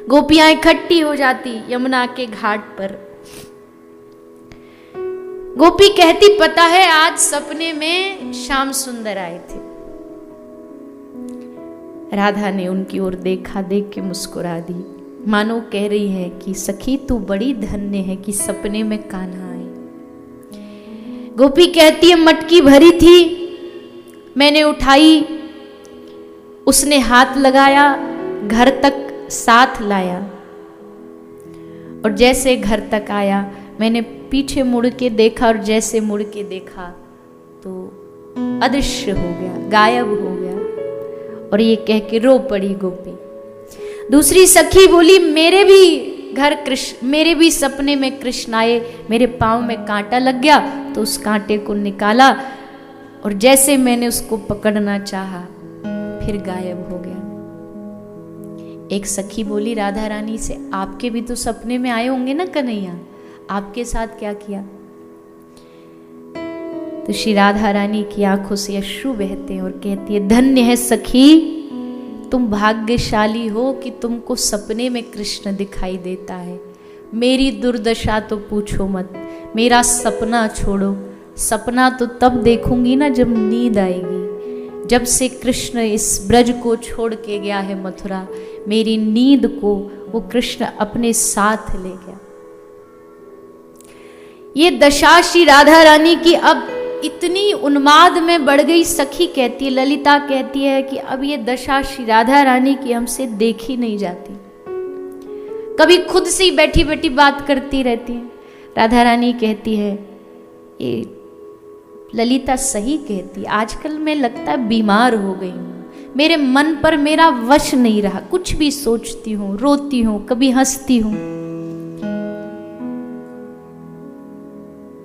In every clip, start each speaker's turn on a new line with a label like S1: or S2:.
S1: गोपियां इकट्ठी हो जाती यमुना के घाट पर। गोपी कहती, पता है आज सपने में श्याम सुंदर आए थे। राधा ने उनकी ओर देखा, देख के मुस्कुरा दी, मानो कह रही है कि सखी तू बड़ी धन्य है कि सपने में कान्हा आए। गोपी कहती है, मटकी भरी थी, मैंने उठाई, उसने हाथ लगाया, घर तक साथ लाया, और जैसे घर तक आया मैंने पीछे मुड़ के देखा, और जैसे मुड़ के देखा तो अदृश्य हो गया, गायब हो गया। और ये कह के रो पड़ी गोपी। दूसरी सखी बोली, मेरे भी सपने में कृष्ण आए, मेरे पांव में कांटा लग गया तो उस कांटे को निकाला, और जैसे मैंने उसको पकड़ना चाहा फिर गायब हो गया। एक सखी बोली राधा रानी से, आपके भी तो सपने में आए होंगे ना कन्हैया, आपके साथ क्या किया? तो श्री राधा रानी की आंखों से अश्रु बहते हैं और कहती है, धन्य है सखी, तुम भाग्यशाली हो कि तुमको सपने में कृष्ण दिखाई देता है। मेरी दुर्दशा तो पूछो मत, मेरा सपना छोड़ो, सपना तो तब देखूंगी ना जब नींद आएगी। जब से कृष्ण इस ब्रज को छोड़ के गया है मथुरा, मेरी नींद को वो कृष्ण अपने साथ ले गया। ये दशा श्री राधा रानी की अब इतनी उन्माद में बढ़ गई। सखी कहती है, ललिता कहती है कि अब ये दशा श्री राधा रानी की हमसे देखी नहीं जाती। कभी खुद से ही बैठी बैठी बात करती रहती है। राधा रानी कहती है, ये ललिता सही कहती, आजकल मैं लगता है बीमार हो गई हूँ, मेरे मन पर मेरा वश नहीं रहा, कुछ भी सोचती हूँ, रोती हूँ, कभी हंसती हूँ।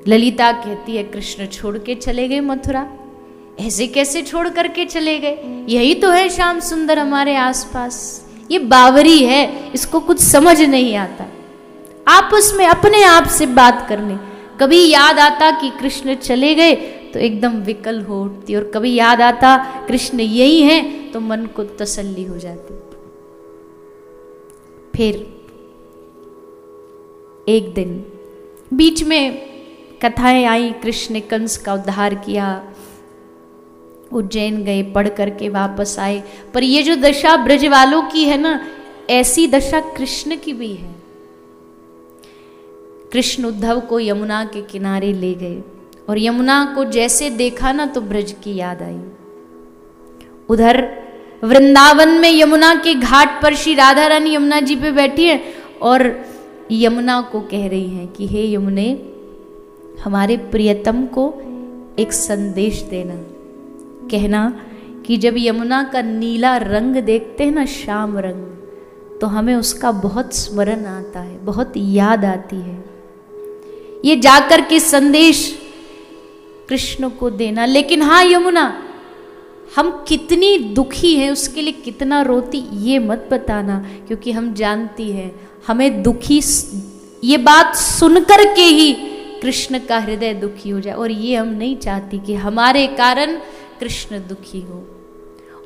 S1: ललिता कहती है, कृष्ण छोड़ के चले गए मथुरा, ऐसे कैसे छोड़ करके चले गए? यही तो है श्याम सुंदर हमारे आसपास, ये बावरी है, इसको कुछ समझ नहीं आता। आपस में अपने आप से बात करने, कभी याद आता कि कृष्ण चले गए तो एकदम विकल हो उठती, और कभी याद आता कृष्ण यही हैं तो मन को तसल्ली हो जाती। फिर एक दिन बीच में कथाएं आई, कृष्ण ने कंस का उद्धार किया, उज्जैन गए, पढ़ करके वापस आए। पर ये जो दशा ब्रज वालों की है ना, ऐसी दशा कृष्ण की भी है। कृष्ण उद्धव को यमुना के किनारे ले गए, और यमुना को जैसे देखा ना तो ब्रज की याद आई। उधर वृंदावन में यमुना के घाट पर श्री राधा रानी यमुना जी पे बैठी है, और यमुना को कह रही हैं कि हे यमुने, हमारे प्रियतम को एक संदेश देना, कहना कि जब यमुना का नीला रंग देखते हैं ना, श्याम रंग, तो हमें उसका बहुत स्मरण आता है, बहुत याद आती है। ये जाकर के संदेश कृष्ण को देना। लेकिन हाँ यमुना, हम कितनी दुखी हैं, उसके लिए कितना रोती, ये मत बताना, क्योंकि हम जानती हैं हमें दुखी, ये बात सुनकर के ही कृष्ण का हृदय दुखी हो जाए, और ये हम नहीं चाहती कि हमारे कारण कृष्ण दुखी हो।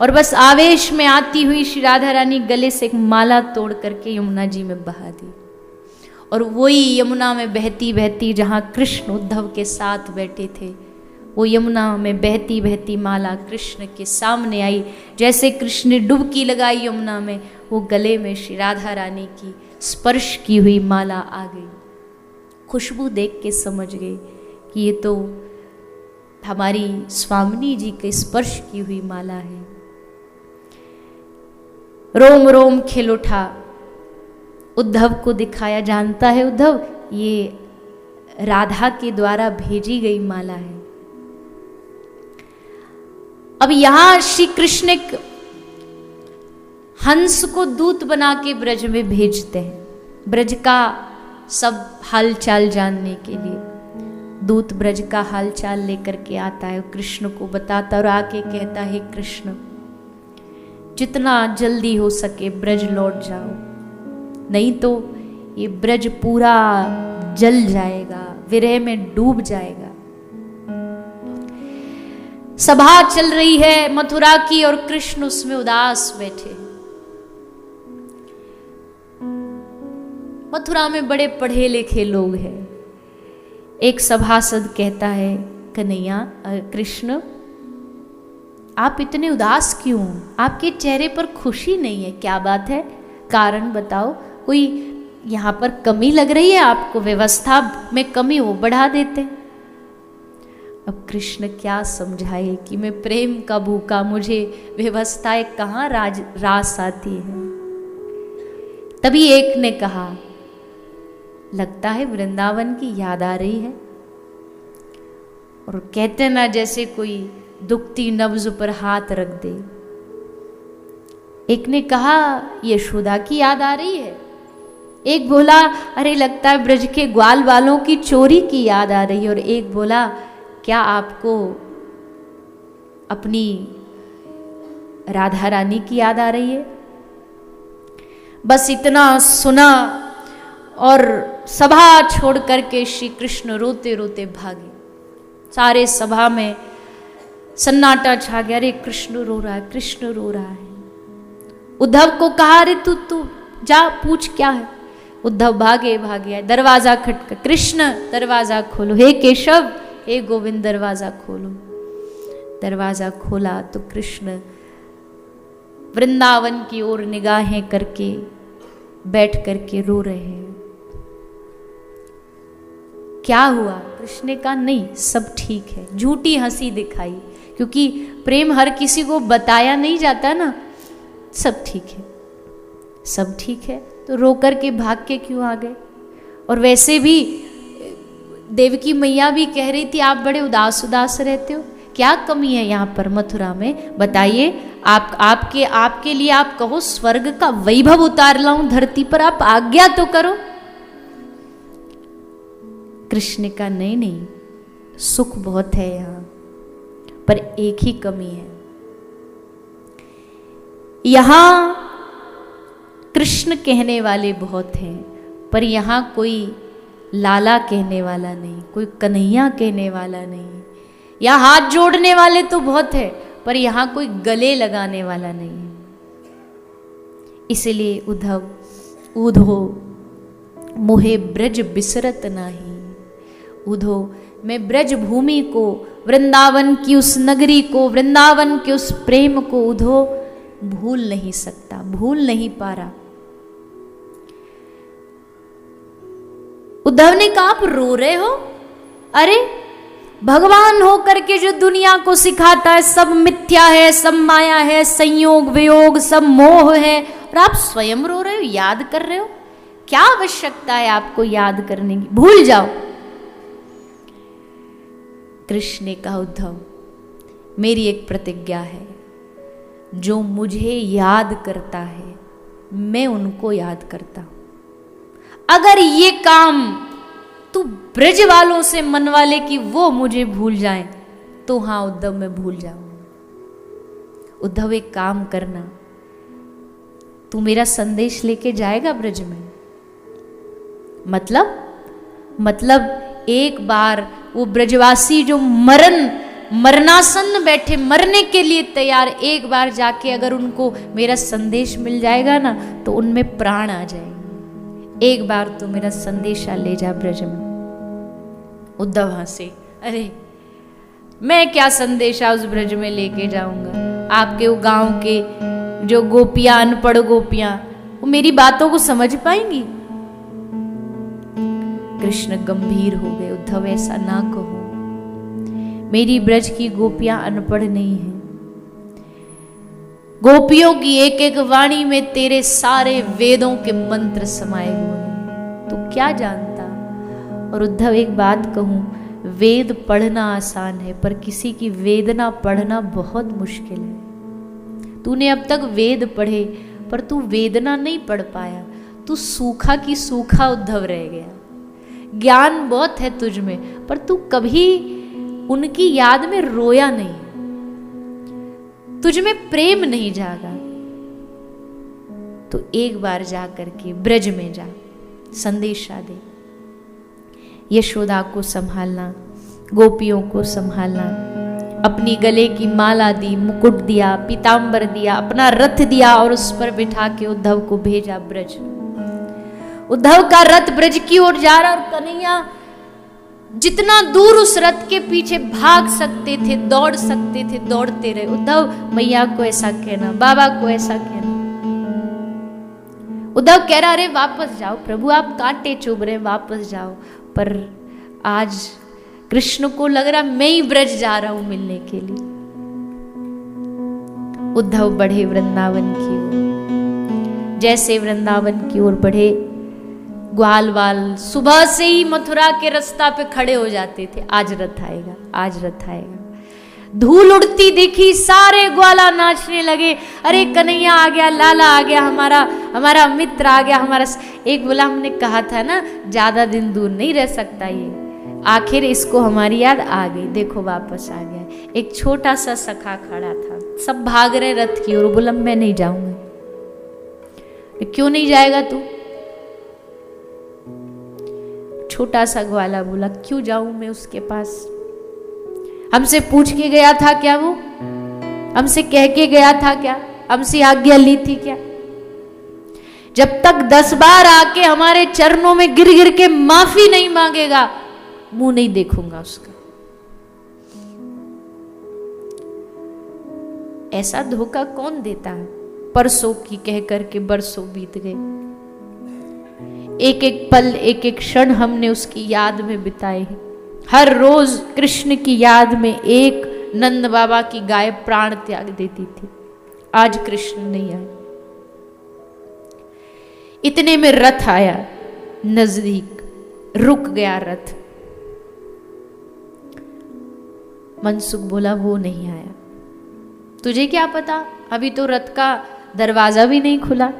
S1: और बस आवेश में आती हुई श्री राधा रानी गले से एक माला तोड़ करके यमुना जी में बहा दी, और वही यमुना में बहती बहती जहाँ कृष्ण उद्धव के साथ बैठे थे, वो यमुना में बहती बहती माला कृष्ण के सामने आई। जैसे कृष्ण ने डुबकी लगाई यमुना में, वो गले में श्री राधा रानी की स्पर्श की हुई माला आ गई। खुशबू देख के समझ गए कि ये तो हमारी स्वामिनी जी के स्पर्श की हुई माला है। रोम रोम खिल उठा, उद्धव को दिखाया। जानता है उद्धव, ये राधा के द्वारा भेजी गई माला है। अब यहां श्री कृष्ण हंस को दूत बना के ब्रज में भेजते हैं, ब्रज का सब हालचाल जानने के लिए। दूत ब्रज का हालचाल लेकर के आता है, कृष्ण को बताता और आके कहता है, कृष्ण जितना जल्दी हो सके ब्रज लौट जाओ, नहीं तो ये ब्रज पूरा जल जाएगा, विरह में डूब जाएगा। सभा चल रही है मथुरा की और कृष्ण उसमें उदास बैठे। मथुरा में बड़े पढ़े लिखे लोग हैं। एक सभासद कहता है, कन्हैया कृष्ण आप इतने उदास क्यों? आपके चेहरे पर खुशी नहीं है, क्या बात है? कारण बताओ, कोई यहाँ पर कमी लग रही है आपको? व्यवस्था में कमी हो बढ़ा देते। अब कृष्ण क्या समझाए कि मैं प्रेम का भूखा, मुझे व्यवस्थाएं कहाँ रास आती है। तभी एक ने कहा, लगता है वृंदावन की याद आ रही है। और कहते ना जैसे कोई दुखती नब्ज पर हाथ रख दे। एक ने कहा यशोदा की याद आ रही है। एक बोला अरे लगता है ब्रज के ग्वाल वालों की चोरी की याद आ रही है। और एक बोला क्या आपको अपनी राधा रानी की याद आ रही है? बस इतना सुना और सभा छोड़ करके श्री कृष्ण रोते रोते भागे। सारे सभा में सन्नाटा छा गया। अरे कृष्ण रो रहा है, कृष्ण रो रहा है। उद्धव को कहा अरे तू जा पूछ क्या है। उद्धव भागे भागे दरवाजा खटका, कृष्ण दरवाजा खोलो, हे केशव हे गोविंद दरवाजा खोलो। दरवाजा खोला तो कृष्ण वृंदावन की ओर निगाहें करके बैठ करके रो रहे हैं। क्या हुआ? कृष्ण ने कहा नहीं सब ठीक है। झूठी हंसी दिखाई, क्योंकि प्रेम हर किसी को बताया नहीं जाता ना। सब ठीक है, सब ठीक है। तो रो कर के भाग के क्यों आ गए? और वैसे भी देवकी मैया भी कह रही थी आप बड़े उदास उदास रहते हो, क्या कमी है यहाँ पर मथुरा में बताइए। आपके लिए आप कहो स्वर्ग का वैभव उतार लाऊं धरती पर, आप आज्ञा तो करो। कृष्ण का नहीं सुख बहुत है यहाँ पर एक ही कमी है। यहाँ कृष्ण कहने वाले बहुत हैं पर यहाँ कोई लाला कहने वाला नहीं, कोई कन्हैया कहने वाला नहीं। यहाँ हाथ जोड़ने वाले तो बहुत है पर यहाँ कोई गले लगाने वाला नहीं है। इसलिए उद्धव ऊधो मोहे ब्रज बिसरत नाही। उधो मैं ब्रज भूमि को, वृंदावन की उस नगरी को, वृंदावन के उस प्रेम को उधो भूल नहीं सकता, भूल नहीं पा रहा। उद्धव ने कहा आप रो रहे हो? अरे भगवान हो करके जो दुनिया को सिखाता है सब मिथ्या है, सब माया है, संयोग वियोग सब मोह है, और आप स्वयं रो रहे हो, याद कर रहे हो? क्या आवश्यकता है आपको याद करने की? भूल जाओ। कृष्ण ने कहा उद्धव मेरी एक प्रतिज्ञा है, जो मुझे याद करता है मैं उनको याद करता हूं। अगर ये काम तू ब्रज वालों से मनवा ले कि वो मुझे भूल जाएं तो हाँ उद्धव मैं भूल जाऊंगा। उद्धव एक काम करना, तू मेरा संदेश लेके जाएगा ब्रज में? मतलब एक बार वो ब्रजवासी जो मरनासन बैठे, मरने के लिए तैयार, एक बार जाके अगर उनको मेरा संदेश मिल जाएगा ना तो उनमें प्राण आ जाएंगे। एक बार तो मेरा संदेशा ले जा ब्रज में। उद्धव हंसे, अरे मैं क्या संदेशा उस ब्रज में लेके जाऊंगा? आपके वो गांव के जो गोपियां, अनपढ़ गोपियां, वो मेरी बातों को समझ पाएंगी? कृष्ण गंभीर हो गए, उद्धव ऐसा ना कहो, मेरी ब्रज की गोपियां अनपढ़ नहीं हैं। गोपियों की एक एक वाणी में तेरे सारे वेदों के मंत्र समाये हुए हैं, तू क्या जानता? और उद्धव एक बात कहूं, वेद पढ़ना आसान है पर किसी की वेदना पढ़ना बहुत मुश्किल है। तूने अब तक वेद पढ़े पर तू वेदना नहीं पढ़ पाया, तू सूखा की सूखा उद्धव रह गया। ज्ञान बहुत है तुझ में पर तू कभी उनकी याद में रोया नहीं, तुझ में प्रेम नहीं जागा। तो एक बार जा करके ब्रज में जा, संदेशा दे। यशोदा को संभालना, गोपियों को संभालना, अपनी गले की माला दी, मुकुट दिया, पीतांबर दिया, अपना रथ दिया और उस पर बिठा के उद्धव को भेजा ब्रज। उद्धव का रथ ब्रज की ओर जा रहा और कन्हैया जितना दूर उस रथ के पीछे भाग सकते थे, दौड़ सकते थे, दौड़ते रहे। उद्धव मैया को ऐसा कहना, बाबा को ऐसा कहना। उद्धव कह रहा, अरे वापस जाओ प्रभु, आप कांटे चुभ रहे, वापस जाओ। पर आज कृष्ण को लग रहा मैं ही ब्रज जा रहा हूं मिलने के लिए। उद्धव बढ़े वृंदावन की ओर। जैसे वृंदावन की ओर बढ़े, ग्वाल वाल सुबह से ही मथुरा के रास्ता पे खड़े हो जाते थे, आज रथ आएगा, आज रथ आएगा। धूल उड़ती देखी, सारे ग्वाला नाचने लगे, अरे कन्हैया आ गया, लाला आ गया, हमारा मित्र आ गया, हमारा। एक बोला, हमने कहा था ना ज्यादा दिन दूर नहीं रह सकता ये, आखिर इसको हमारी याद आ गई, देखो वापस आ गया। एक छोटा सा सखा खड़ा था, सब भाग रहे रथ की ओर। बोला मैं नहीं जाऊंगा। क्यों नहीं जाएगा तू? छोटा सा ग्वाला बोला, क्यों जाऊं मैं उसके पास? हमसे पूछ के गया था क्या वो? हमसे कह के गया था क्या? हमसे आज्ञा ली थी क्या? जब तक 10 बार आके हमारे चरणों में गिर गिर के माफी नहीं मांगेगा, मुंह नहीं देखूंगा उसका। ऐसा धोखा कौन देता है? परसों की कह करके बरसों बीत गए। एक एक पल, एक एक क्षण हमने उसकी याद में बिताए हैं। हर रोज कृष्ण की याद में एक नंद बाबा की गाय प्राण त्याग देती थी। आज कृष्ण नहीं आए। इतने में रथ आया नजदीक, रुक गया रथ। मनसुख बोला, वो नहीं आया। तुझे क्या पता, अभी तो रथ का दरवाजा भी नहीं खुला।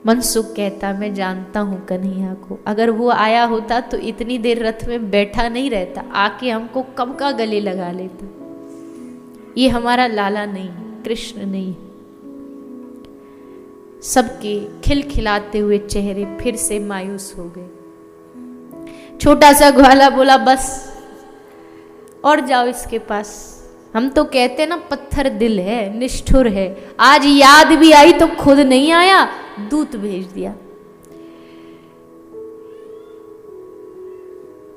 S1: मनसुख कहता, मैं जानता हूं कन्हैया को, अगर वो आया होता तो इतनी देर रथ में बैठा नहीं रहता, आके हमको कब का गले लगा लेता। ये हमारा लाला नहीं, कृष्ण नहीं। सबके खिलखिलाते हुए चेहरे फिर से मायूस हो गए। छोटा सा ग्वाला बोला, बस और जाओ इसके पास। हम तो कहते ना पत्थर दिल है, निष्ठुर है। आज याद भी आई तो खुद नहीं आया, दूत भेज दिया।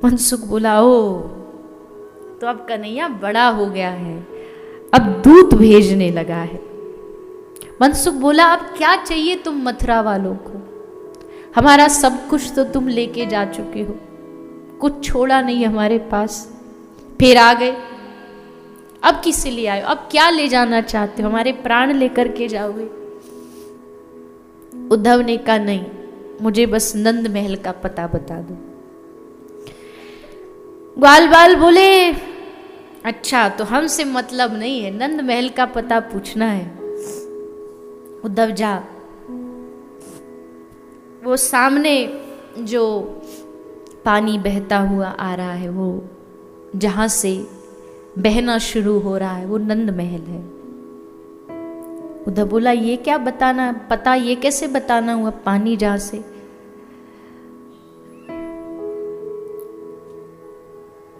S1: मनसुख बोला, ओ तो अब कन्हैया बड़ा हो गया है, अब दूत भेजने लगा है। मनसुख बोला, अब क्या चाहिए तुम मथुरा वालों को? हमारा सब कुछ तो तुम लेके जा चुके हो, कुछ छोड़ा नहीं हमारे पास। फिर आ गए, अब किसे ले आए? अब क्या ले जाना चाहते हो? हमारे प्राण लेकर के जाओगे? उद्धव ने कहा, नहीं, मुझे बस नंद महल का पता बता दो। ग्वाल बाल बोले, अच्छा तो हमसे मतलब नहीं है, नंद महल का पता पूछना है। उद्धव जा, वो सामने जो पानी बहता हुआ आ रहा है, वो जहां से बहना शुरू हो रहा है, वो नंद महल है। उद्धव बोला, ये क्या बताना पता, ये कैसे बताना हुआ पानी जहां से?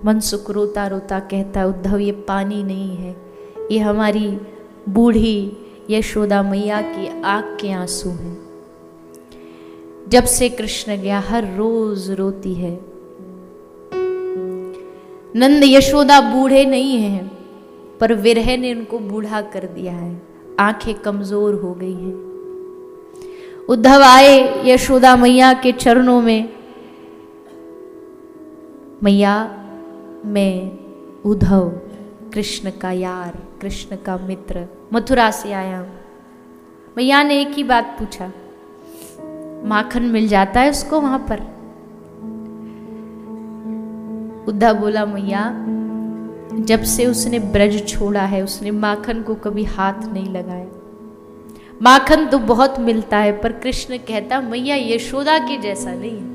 S1: मनसुख रोता रोता कहता, उद्धव ये पानी नहीं है, ये हमारी बूढ़ी यशोदा मैया की आंख के आंसू हैं। जब से कृष्ण गया हर रोज रोती है। नंद यशोदा बूढ़े नहीं हैं, पर विरह ने उनको बूढ़ा कर दिया है, आंखें कमजोर हो गई हैं। उद्धव आए यशोदा मैया के चरणों में, मैया मैं उद्धव, कृष्ण का यार, कृष्ण का मित्र, मथुरा से आया हूं। मैया ने एक ही बात पूछा, माखन मिल जाता है उसको वहां पर? उद्धव बोला, मैया जब से उसने ब्रज छोड़ा है उसने माखन को कभी हाथ नहीं लगाया। माखन तो बहुत मिलता है, पर कृष्ण कहता, मैया यशोदा के जैसा नहीं है।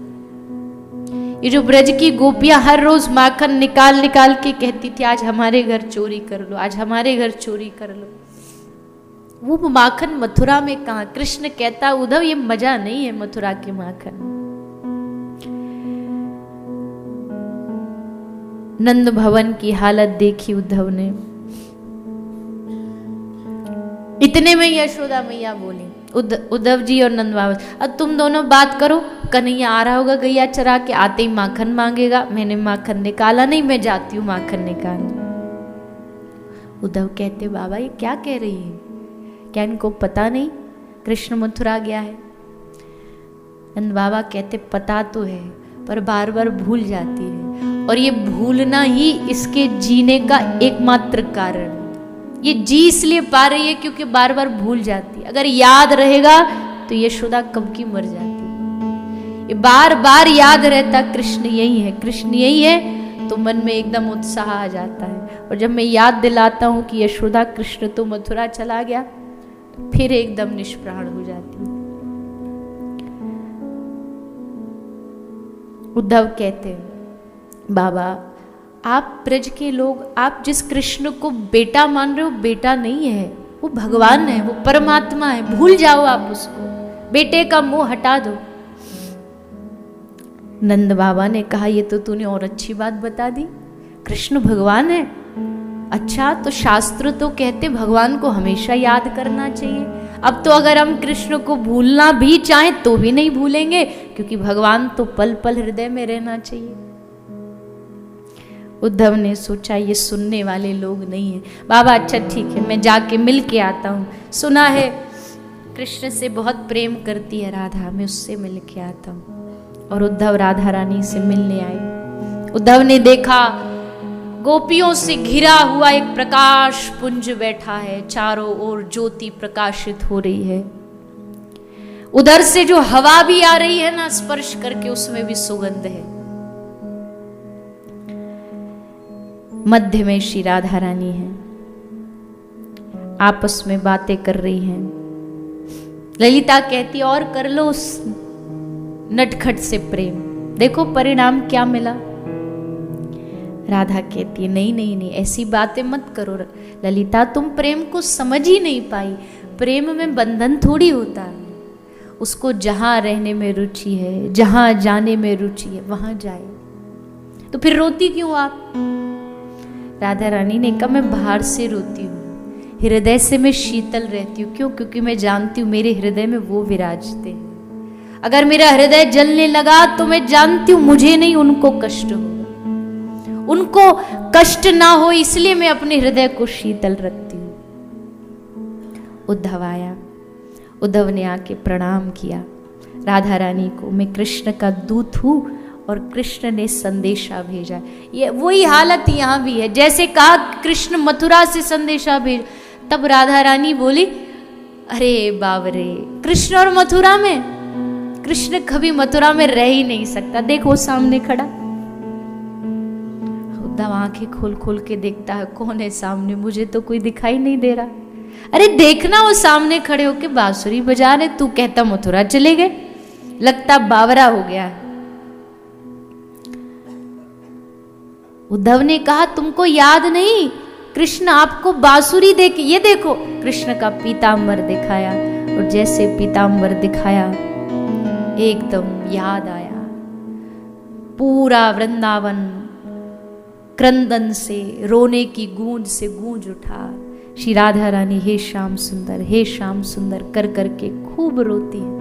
S1: ये जो ब्रज की गोपियां हर रोज माखन निकाल निकाल के कहती थी, आज हमारे घर चोरी कर लो, आज हमारे घर चोरी कर लो, वो माखन मथुरा में कहां? कृष्ण कहता, उद्धव ये मजा नहीं है मथुरा के माखन। नंद भवन की हालत देखी उद्धव ने। इतने में यशोदा मैया बोली, उद्धव जी और नंद बाबा, अब तुम दोनों बात करो, कन्हैया आ रहा होगा गैया चरा के, आते ही माखन मांगेगा, मैंने माखन निकाला नहीं, मैं जाती हूँ माखन निकालने। उद्धव कहते बाबा ये क्या कह रही है, क्या इनको पता नहीं कृष्ण मथुरा गया है? नंद बाबा कहते पता तो है पर बार बार भूल जाती है, और ये भूलना ही इसके जीने का एकमात्र कारण है। ये जी इसलिए पा रही है क्योंकि बार बार भूल जाती है। अगर याद रहेगा तो यशोदा कब की मर जाती। ये बार बार याद रहता कृष्ण यही है, कृष्ण यही है, तो मन में एकदम उत्साह आ जाता है। और जब मैं याद दिलाता हूं कि यशोदा कृष्ण तो मथुरा चला गया, तो फिर एकदम निष्प्राण हो जाती हूं। उद्धव कहते हैं बाबा आप ब्रज के लोग, आप जिस कृष्ण को बेटा मान रहे हो, बेटा नहीं है, वो भगवान है, वो परमात्मा है, भूल जाओ आप उसको, बेटे का मोह हटा दो। नंद बाबा ने कहा ये तो तूने और अच्छी बात बता दी, कृष्ण भगवान है। अच्छा तो शास्त्र तो कहते भगवान को हमेशा याद करना चाहिए। अब तो अगर हम कृष्ण को भूलना भी चाहें तो भी नहीं भूलेंगे, क्योंकि भगवान तो पल पल हृदय में रहना चाहिए। उद्धव ने सोचा ये सुनने वाले लोग नहीं है। बाबा अच्छा ठीक है, मैं जाके मिल के आता हूँ, सुना है कृष्ण से बहुत प्रेम करती है राधा, मैं उससे मिल के आता हूँ। और उद्धव राधा रानी से मिलने आए। उद्धव ने देखा गोपियों से घिरा हुआ एक प्रकाश पुंज बैठा है, चारों ओर ज्योति प्रकाशित हो रही है। उधर से जो हवा भी आ रही है ना, स्पर्श करके उसमें भी सुगंध है। मध्य में श्री राधा रानी है, आपस में बातें कर रही हैं। ललिता कहती और कर लो उस नटखट से प्रेम, देखो परिणाम क्या मिला। राधा कहती है नहीं नहीं नहीं, ऐसी बातें मत करो ललिता, तुम प्रेम को समझ ही नहीं पाई। प्रेम में बंधन थोड़ी होता है, उसको जहां रहने में रुचि है, जहां जाने में रुचि है, वहां जाए। तो फिर रोती क्यों आप? राधा रानी ने कहा मैं बाहर से रोती हूँ, हृदय से मैं शीतल रहती हूँ। क्यों? क्योंकि मैं जानती हूँ मेरे हृदय में वो विराजते हैं। अगर मेरा हृदय जलने लगा तो मैं जानती हूँ मुझे नहीं उनको कष्ट हो, उनको कष्ट ना हो, इसलिए मैं अपने हृदय को शीतल रखती हूँ। उद्धव आया, उद्धव ने आके प्रणाम किया राधा रानी को, मैं कृष्ण का दूत हूँ और कृष्ण ने संदेशा भेजा। ये वही हालत यहाँ भी है, जैसे कहा कृष्ण मथुरा से संदेशा भेज, तब राधा रानी बोली अरे बाबरे, कृष्ण और मथुरा में, कृष्ण कभी मथुरा में रह ही नहीं सकता, देखो सामने खड़ा। उद्धव आंखें खोल खोल के देखता है कौन है सामने, मुझे तो कोई दिखाई नहीं दे रहा। अरे देखना वो सामने खड़े होके बांसुरी बजा रहे, तू कहता मथुरा चले गए, लगता बावरा हो गया। उद्धव ने कहा तुमको याद नहीं, कृष्ण आपको बांसुरी दे के, ये देखो कृष्ण का पीतांबर दिखाया, और जैसे पीतांबर दिखाया एकदम याद आया। पूरा वृंदावन क्रंदन से, रोने की गूंज से गूंज उठा। श्री राधा रानी हे श्याम सुंदर, हे श्याम सुंदर कर करके खूब रोती है।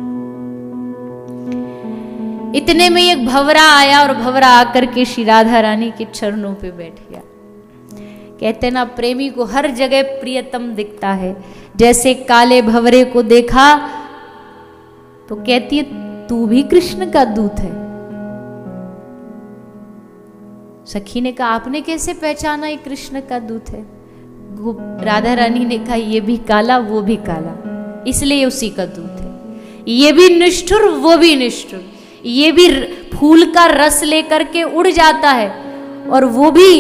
S1: इतने में एक भंवरा आया और भंवरा आकर के श्री राधा रानी के चरणों पे बैठ गया। कहते ना प्रेमी को हर जगह प्रियतम दिखता है। जैसे काले भंवरे को देखा तो कहती है तू भी कृष्ण का दूत है। सखी ने कहा आपने कैसे पहचाना ये कृष्ण का दूत है? राधा रानी ने कहा ये भी काला वो भी काला, इसलिए उसी का दूत है। ये भी निष्ठुर वो भी निष्ठुर, ये भी फूल का रस लेकर के उड़ जाता है और वो भी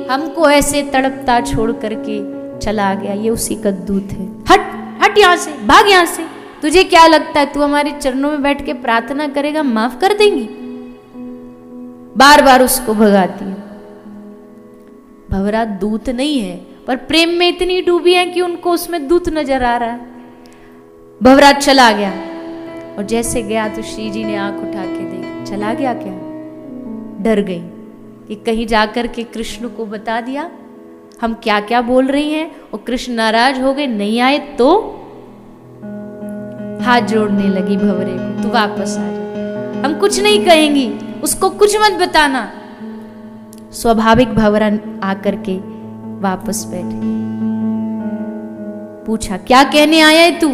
S1: हमको ऐसे तड़पता छोड़ करके चला गया, ये उसी का दूत है। हट हट यहां से, भाग यहां से, तुझे क्या लगता है तू हमारे चरणों में बैठ के प्रार्थना करेगा माफ कर देंगी? बार बार उसको भगाती है। भंवरा दूत नहीं है पर प्रेम में इतनी डूबी है कि उनको उसमें दूत नजर आ रहा है। भंवरा चला गया और जैसे गया तो श्री जी ने आंख उठा के देख, चला गया क्या? डर गई कि कहीं जाकर के कृष्ण को बता दिया हम क्या क्या बोल रही हैं और कृष्ण नाराज हो गए, नहीं आए तो। हाथ जोड़ने लगी भंवरे को, तू वापस आ जा, हम कुछ नहीं कहेंगी, उसको कुछ मत बताना। स्वाभाविक भंवरा आकर के वापस बैठ गई। पूछा क्या कहने आया है तू?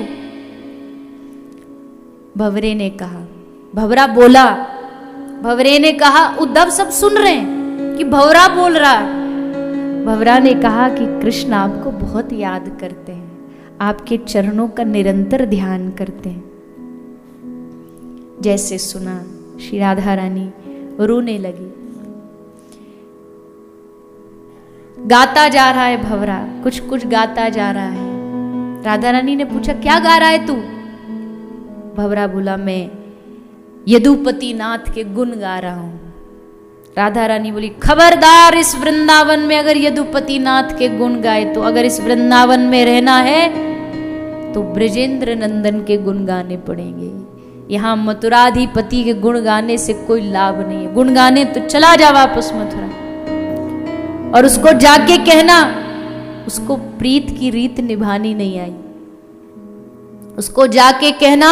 S1: भंवरे ने कहा, भंवरा बोला, भंवरे ने कहा, उद्धव सब सुन रहे हैं कि भंवरा बोल रहा है। भंवरा ने कहा कि कृष्ण आपको बहुत याद करते हैं, आपके चरणों का निरंतर ध्यान करते हैं। जैसे सुना श्री राधा रानी रोने लगी। गाता जा रहा है भंवरा, कुछ कुछ गाता जा रहा है। राधा रानी ने पूछा क्या गा रहा है तू? भंवरा बोला मैं यदुपति नाथ के गुण गा रहा हूं। राधा रानी बोली खबरदार, इस वृंदावन में अगर यदुपति नाथ के गुण गाए तो अगर इस वृंदावन में रहना है तो ब्रजेंद्र नंदन के गुण गाने पड़ेंगे। यहां मथुराधिपति के गुण गाने से कोई लाभ नहीं है। गुण गाने तो चला जा वापस मथुरा, और उसको जाके कहना, उसको प्रीत की रीत निभानी नहीं आई। उसको जाके कहना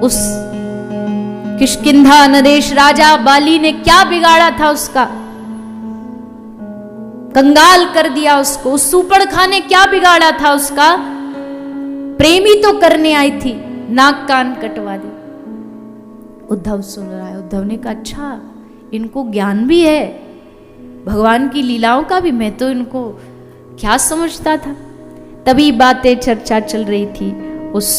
S1: उस किष्किंधा नरेश राजा बाली ने क्या बिगाड़ा था, उसका कंगाल कर दिया उसको। उस सूपड़खा ने क्या बिगाड़ा था उसका? प्रेमी तो करने आई थी, नाक कान कटवा दी। उद्धव सुन रहा है। उद्धव ने कहा अच्छा इनको ज्ञान भी है भगवान की लीलाओं का भी, मैं तो इनको क्या समझता था। तभी बातें चर्चा चल रही थी। उस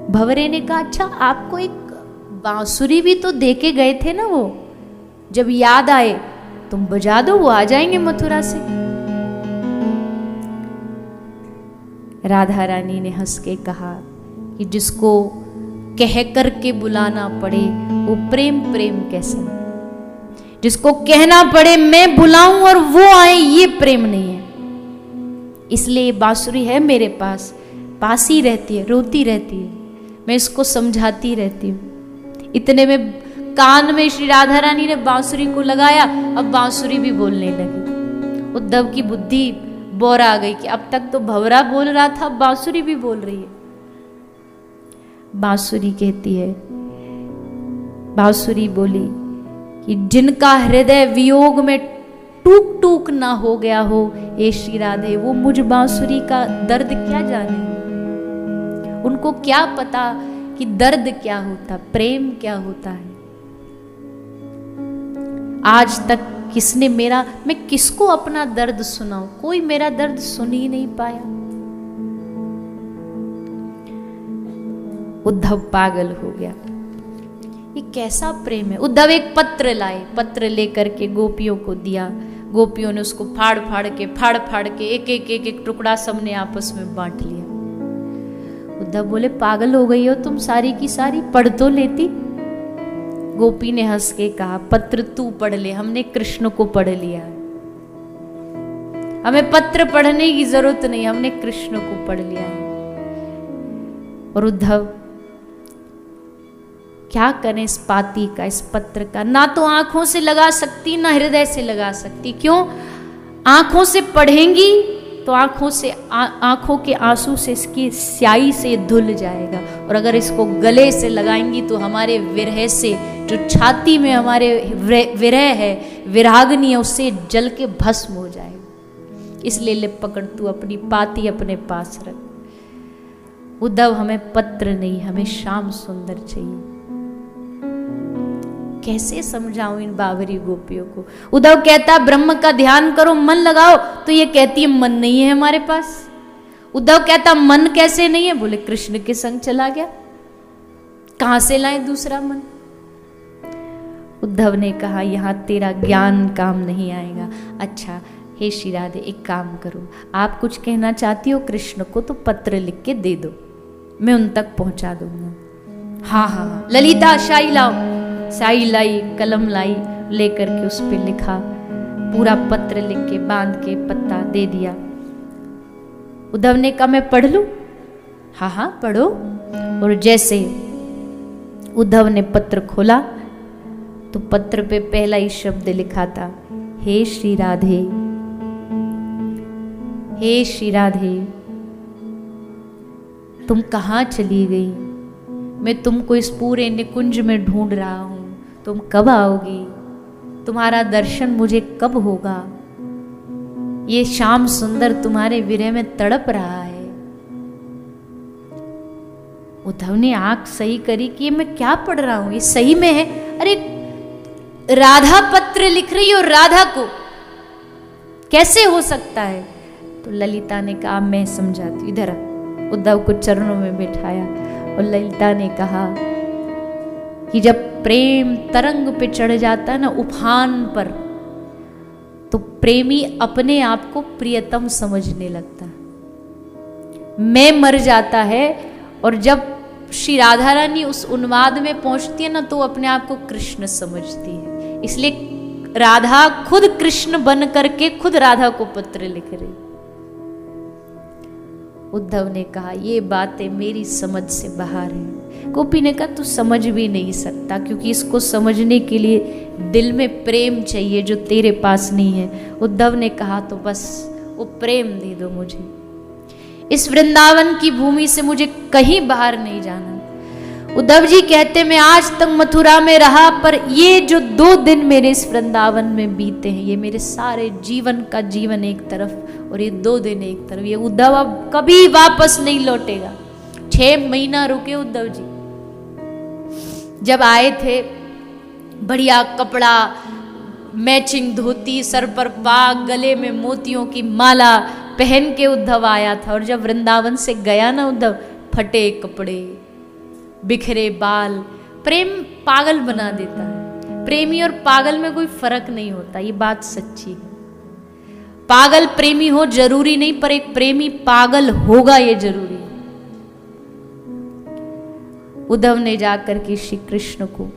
S1: भंवरे ने कहा अच्छा आपको एक बांसुरी भी तो दे के गए थे ना, वो जब याद आए तुम बजा दो, वो आ जाएंगे मथुरा से। राधा रानी ने हंस के कहा कि जिसको कह कर के बुलाना पड़े वो प्रेम प्रेम कैसे? जिसको कहना पड़े मैं बुलाऊं और वो आए, ये प्रेम नहीं है। इसलिए बांसुरी है मेरे पास, पास ही रहती है, रोती रहती है, मैं इसको समझाती रहती हूँ। इतने में कान में श्री राधा रानी ने बांसुरी को लगाया, अब बांसुरी भी बोलने लगी। उद्धव की बुद्धि बोर आ गई कि अब तक तो भंवरा बोल रहा था, अब बांसुरी भी बोल रही है। बांसुरी कहती है, बांसुरी बोली कि जिनका हृदय वियोग में टूक टूक ना हो गया हो ए श्री राधे, वो मुझ बांसुरी का दर्द क्या जाने। उनको क्या पता कि दर्द क्या होता, प्रेम क्या होता है। आज तक किसने मेरा, मैं किसको अपना दर्द सुनाऊं, कोई मेरा दर्द सुन ही नहीं पाया। उद्धव पागल हो गया, ये कैसा प्रेम है। उद्धव एक पत्र लाए, पत्र लेकर के गोपियों को दिया। गोपियों ने उसको फाड़ फाड़ के एक एक एक एक टुकड़ा सबने आपस में बांट लिया। उद्धव बोले पागल हो गई हो तुम सारी की सारी, पढ़ तो लेती। गोपी ने हंस के कहा पत्र तू पढ़ ले, हमने कृष्ण को पढ़ लिया, हमें पत्र पढ़ने की जरूरत नहीं, हमने कृष्ण को पढ़ लिया है। और उद्धव क्या करें इस पाती का, इस पत्र का, ना तो आंखों से लगा सकती ना हृदय से लगा सकती। क्यों? आंखों से पढ़ेंगी तो आंखों के आंसू से इसकी स्याही से धुल जाएगा, और अगर इसको गले से लगाएंगी तो हमारे विरह से, जो छाती में हमारे विरह है, विरागनी है, उससे जल के भस्म हो जाएगा। इसलिए ले पकड़, तू अपनी पाती अपने पास रख। उद्धव हमें पत्र नहीं, हमें श्याम सुंदर चाहिए। कैसे समझाऊं इन बावरी गोपियों को। उद्धव कहता ब्रह्म का ध्यान करो, मन लगाओ, तो ये कहती है मन नहीं है हमारे पास। उद्धव कहता मन कैसे नहीं है? बोले कृष्ण के संग चला गया, कहां से लाए दूसरा मन। उद्धव ने कहा यहां तेरा ज्ञान काम नहीं आएगा। अच्छा हे श्री राधे एक काम करो, आप कुछ कहना चाहती हो कृष्ण को तो पत्र लिख के दे दो, मैं उन तक पहुंचा दूंगा। हाँ हाँ ललिता शाही लाओ। शाही लाई, कलम लाई, लेकर के उस पे लिखा, पूरा पत्र लिख के बांध के पत्ता दे दिया। उद्धव ने कहा मैं पढ़ लूं? हाँ हाँ पढ़ो। और जैसे उद्धव ने पत्र खोला तो पत्र पे पहला ही शब्द लिखा था, हे श्री राधे, हे श्री राधे, तुम कहाँ चली गई? मैं तुमको इस पूरे निकुंज में ढूंढ रहा हूँ, तुम कब आओगी? तुम्हारा दर्शन मुझे कब होगा? ये श्याम सुंदर तुम्हारे विरह में तड़प रहा है। उद्धव ने आंख सही करी कि ये मैं क्या पढ़ रहा हूं, ये सही में है? अरे राधा पत्र लिख रही हो राधा को, कैसे हो सकता है? तो ललिता ने कहा मैं समझाती हूं। इधर उद्धव को चरणों में बिठाया और ललिता ने कहा कि जब प्रेम तरंग पे चढ़ जाता है ना, उफान पर, तो प्रेमी अपने आप को प्रियतम समझने लगता है। मैं मर जाता है और जब श्री राधा रानी उस उन्माद में पहुंचती है ना, तो अपने आप को कृष्ण समझती है। इसलिए राधा खुद कृष्ण बन करके खुद राधा को पत्र लिख रही। उद्धव ने कहा ये बातें मेरी समझ से बाहर है। गोपी ने कहा तू समझ भी नहीं सकता, क्योंकि इसको समझने के लिए दिल में प्रेम चाहिए जो तेरे पास नहीं है। उद्धव ने कहा तो बस वो प्रेम दे दो मुझे, इस वृंदावन की भूमि से मुझे कहीं बाहर नहीं जाना। उद्धव जी कहते मैं आज तक मथुरा में रहा, पर ये जो 2 दिन मेरे इस वृंदावन में बीते हैं, ये मेरे सारे जीवन का जीवन एक तरफ और ये 2 दिन एक तरफ। ये उद्धव अब कभी वापस नहीं लौटेगा। 6 महीना रुके उद्धव जी। जब आए थे, बढ़िया कपड़ा, मैचिंग धोती, सर पर पाग, गले में मोतियों की माला पहन के उद्धव आया था। और जब वृंदावन से गया ना उद्धव, फटे कपड़े, बिखरे बाल। प्रेम पागल बना देता है। प्रेमी और पागल में कोई फर्क नहीं होता, ये बात सच्ची है। पागल प्रेमी हो जरूरी नहीं, पर एक प्रेमी पागल होगा ये जरूरी है। उद्धव ने जाकर के श्री कृष्ण को,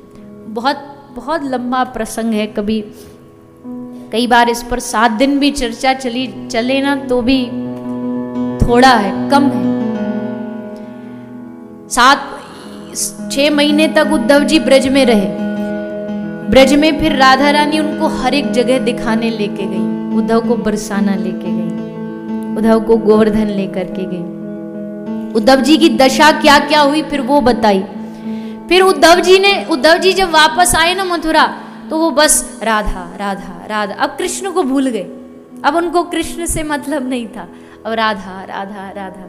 S1: बहुत बहुत लंबा प्रसंग है, कभी कई बार इस पर 7 दिन भी चर्चा चले ना तो भी थोड़ा है, कम है। 6 महीने तक उद्धव जी ब्रज में रहे। ब्रज में फिर राधा रानी उनको हर एक जगह दिखाने लेके गई। उद्धव को बरसाना लेके गई, उद्धव को गोवर्धन लेकर के गई। उद्धव जी की दशा क्या क्या हुई फिर वो बताई। फिर उद्धव जी जब वापस आए ना मथुरा, तो वो बस राधा राधा राधा, अब कृष्ण को भूल गए। अब उनको कृष्ण से मतलब नहीं था, अब राधा राधा राधा।